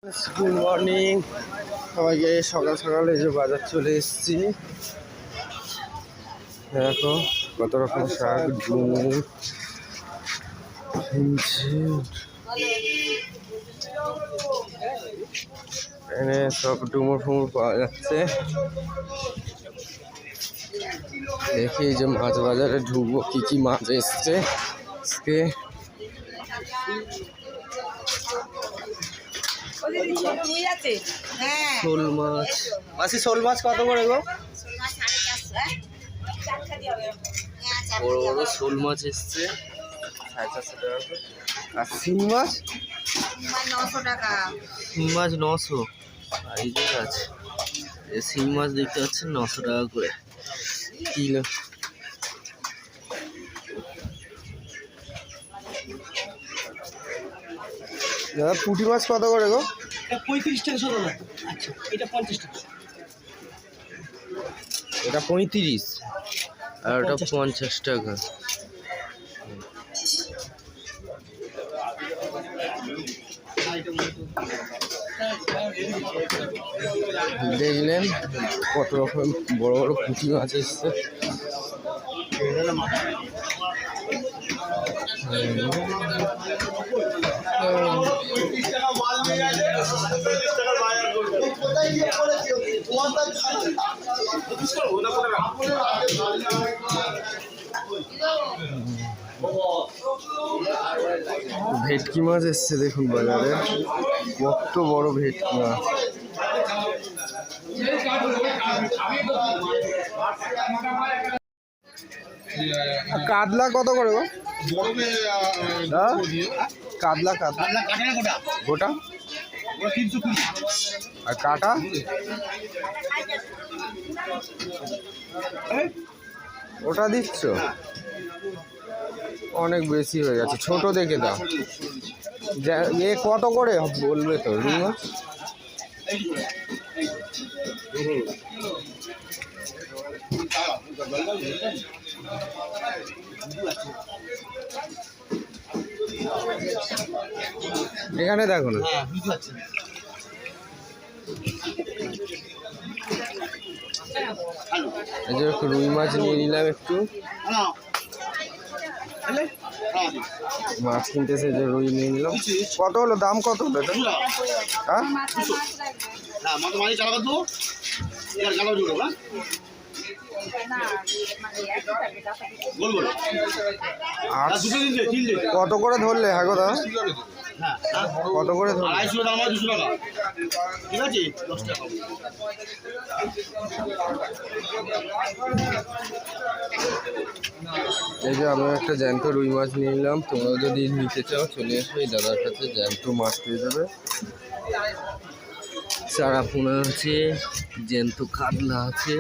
Good morning সবাইকে। সকাল সকালে যে বাজার চলে এসেছি, দেখো কত রকম শাক, ডুমুর, এখানে সব ডুমুর ফুমুর পাওয়া যাচ্ছে। দেখি যে মাছ বাজারে ঢুকবো, কি কি মাছ এসছে আজকে। শোল মাছ, মাসি শোল মাছ কত করে গো? বড় বড় শোল মাছ এসছে 450 টাকা করে। আর শিং মাছ 900 টাকা। শিং মাছ 900 সাইজের আছে। এই শিং মাছ দেখতে পাচ্ছেন 900 টাকা করে কিলো। দাদা পুঁটি মাছ কত করে গো? 35 টাকা শোধ। আচ্ছা, এটা 50 টাকা। এটা 35 আর ওটা 50 টাকা। দেখলেন কত রকম বড় বড় পুঁটি মাছ এসছে। ভেটকি মাছ এসছে দেখুন বাজারে, কত বড় ভেটকি মাছ। কাতলা কত করে গো? কাতলা কাতলা গোটা আর কাটা ওটা দিচ্ছ? অনেক বেশি হয়ে গেছে, ছোট দেখে দাও। এ কত করে বলবে তো রুই মাছ? এখানে দেখো না, এই যে রুই মাছ নিয়ে নিলাম একটু। মাছ কিনতেছে, যে রুই নিয়ে নিলাম। কত হলো, দাম কত হলো এটা? হ্যাঁ কত করে ধরলে? হ্যাঁ গো দাদা কত করে ধরলে? ঠিক আছে, 10 টাকা। এই যে আমি একটা জ্যান্ত রুই মাছ নিয়ে নিলাম। তোমরা যদি নিতে চাও চলে এসো, এই দাদার কাছে জ্যান্ত মাছ পেয়ে যাবে। চারা পোনা আছে, জ্যান্ত কাতলা আছে,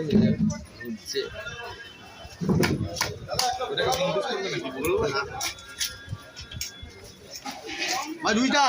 ঘুরছে। দুইটা